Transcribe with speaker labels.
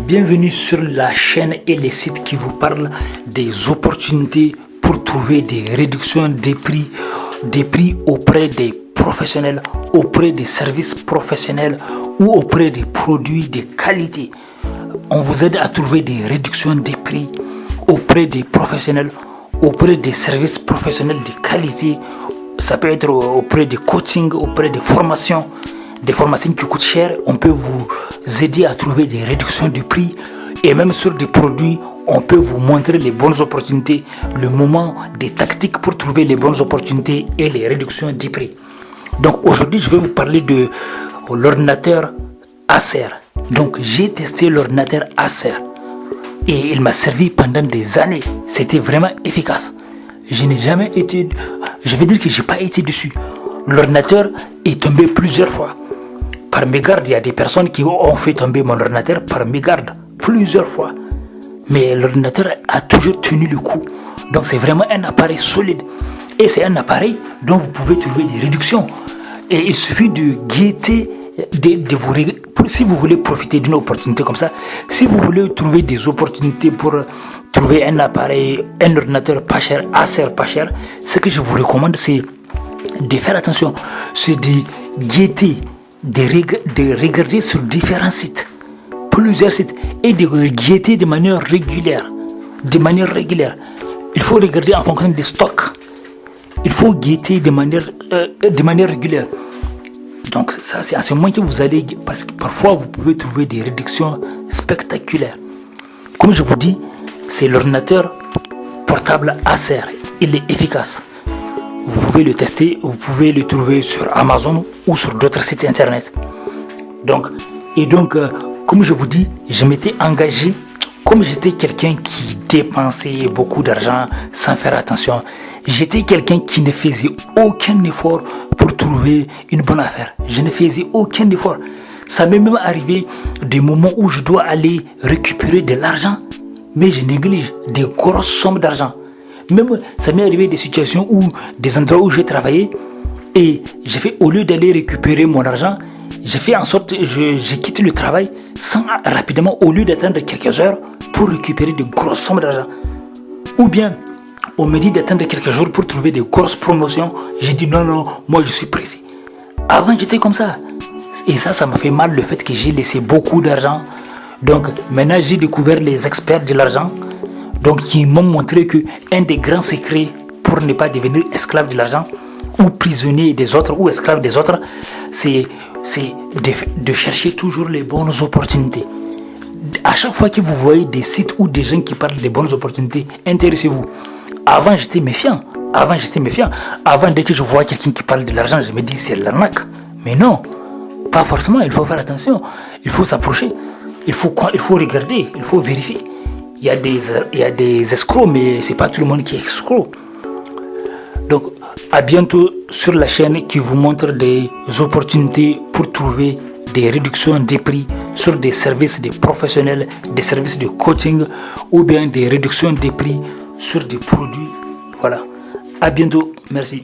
Speaker 1: Bienvenue sur la chaîne et les sites qui vous parlent des opportunités pour trouver des réductions des prix auprès des professionnels, auprès des services professionnels ou auprès des produits de qualité. On vous aide à trouver des réductions des prix auprès des professionnels, auprès des services professionnels de qualité. Ça peut être auprès des coachings, auprès des formations qui coûtent cher. On peut vous aider à trouver des réductions de prix et même sur des produits, on peut vous montrer les bonnes opportunités, le moment des tactiques pour trouver les bonnes opportunités et les réductions de prix. Donc aujourd'hui, je vais vous parler de l'ordinateur Acer. Donc j'ai testé l'ordinateur Acer et il m'a servi pendant des années. C'était vraiment efficace. Je vais dire que j'ai pas été dessus. L'ordinateur est tombé plusieurs fois. Par mégarde, il y a des personnes qui ont fait tomber mon ordinateur par mégarde plusieurs fois. Mais l'ordinateur a toujours tenu le coup. Donc c'est vraiment un appareil solide. Et c'est un appareil dont vous pouvez trouver des réductions. Et il suffit de guetter, si vous voulez profiter d'une opportunité comme ça, si vous voulez trouver des opportunités pour trouver un appareil, un ordinateur pas cher, Acer pas cher, ce que je vous recommande, c'est de faire attention, c'est de guetter, de regarder sur différents sites, plusieurs sites, et de guetter de manière régulière. Il faut regarder en fonction des stocks. Il faut guetter de manière régulière. Donc ça, c'est à ce moment que vous allez, parce que parfois vous pouvez trouver des réductions spectaculaires. Comme je vous dis, c'est l'ordinateur portable Acer. Il est efficace. Vous pouvez le tester, vous pouvez le trouver sur Amazon ou sur d'autres sites internet. Donc, comme je vous dis, je m'étais engagé, comme j'étais quelqu'un qui dépensait beaucoup d'argent sans faire attention, j'étais quelqu'un qui ne faisait aucun effort pour trouver une bonne affaire. Je ne faisais aucun effort. Ça m'est même arrivé des moments où je dois aller récupérer de l'argent, mais je néglige des grosses sommes d'argent. Même ça m'est arrivé des situations où des endroits où j'ai travaillé et j'ai fait, au lieu d'aller récupérer mon argent, j'ai fait en sorte que je quitte le travail rapidement au lieu d'attendre quelques heures pour récupérer de grosses sommes d'argent. Ou bien on me dit d'attendre quelques jours pour trouver de grosses promotions. J'ai dit non, moi je suis pressé. Avant j'étais comme ça. Et ça m'a fait mal le fait que j'ai laissé beaucoup d'argent. Donc maintenant j'ai découvert les experts de l'argent. Donc qui m'ont montré que un des grands secrets pour ne pas devenir esclave de l'argent ou prisonnier des autres ou esclave des autres, c'est de chercher toujours les bonnes opportunités. À chaque fois que vous voyez des sites ou des gens qui parlent des bonnes opportunités, intéressez-vous. Avant j'étais méfiant. Avant, dès que je vois quelqu'un qui parle de l'argent, je me dis c'est l'arnaque. Mais non, pas forcément. Il faut faire attention. Il faut s'approcher. Il faut regarder. Il faut vérifier. Il y a des escrocs, mais c'est pas tout le monde qui est escroc. Donc, à bientôt sur la chaîne qui vous montre des opportunités pour trouver des réductions des prix sur des services de professionnels, des services de coaching ou bien des réductions des prix sur des produits. Voilà. À bientôt. Merci.